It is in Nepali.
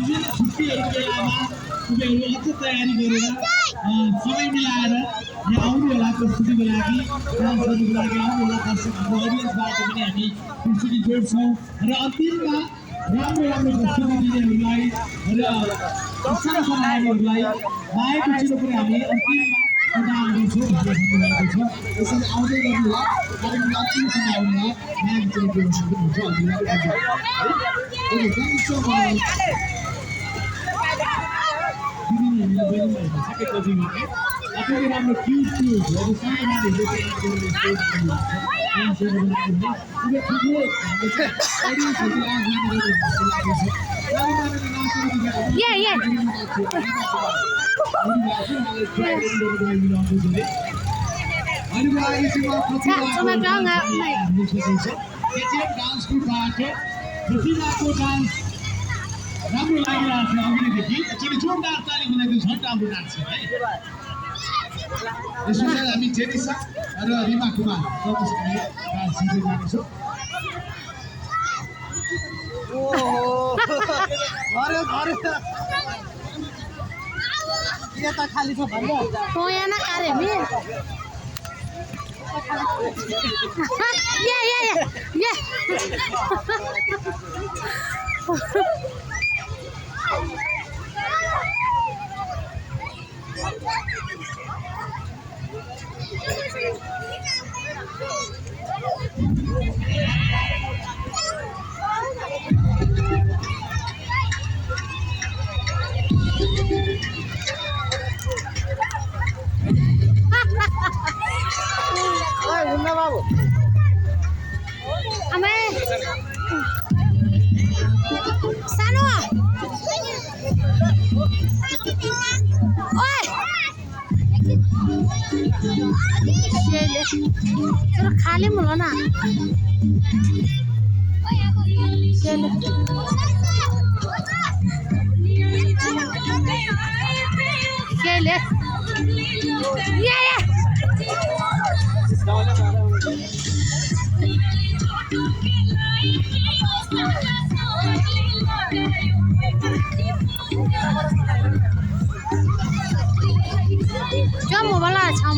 विभिन्न छुट्टीहरूको बेलामा तपाईँहरू अझ तयारी गरेर समय मिलाएर यहाँ आउनु होला प्रस्तुतिको लागि डान्स गर्नुको लागि आउनु होला दर्शक हाम्रो अडियन्सबाट पनि हामी प्रस्तुति जोड्छौँ र अन्तिममा राम्रो राम्रो प्रस्तुति दिनेहरूलाई र साना साना नानीहरूलाई मायाको चिलो पनि हामी अन्तिममा प्रदान गर्छौँ भनेर भन्नुभएको छ। त्यसैले आउँदै गर्नुहोला कार्यक्रमको अन्तिमसम्म आउनुहोला मायाको चिलो दिनु सक्नुहुन्छ अत्यन्तै राम्रो क्युट क्युटहरू सानो नानीहरूले राम्रो लागिरहेको छ अघिदेखि एकचोटि जोरदार ताली बनाइदिनु झन् राम्रो नाच्छ है। यसमा हामी जेनिसा र रिमा कुमार जानेछौँ। खाली छ खाली मुलो ना जो मोबाइल अच्छा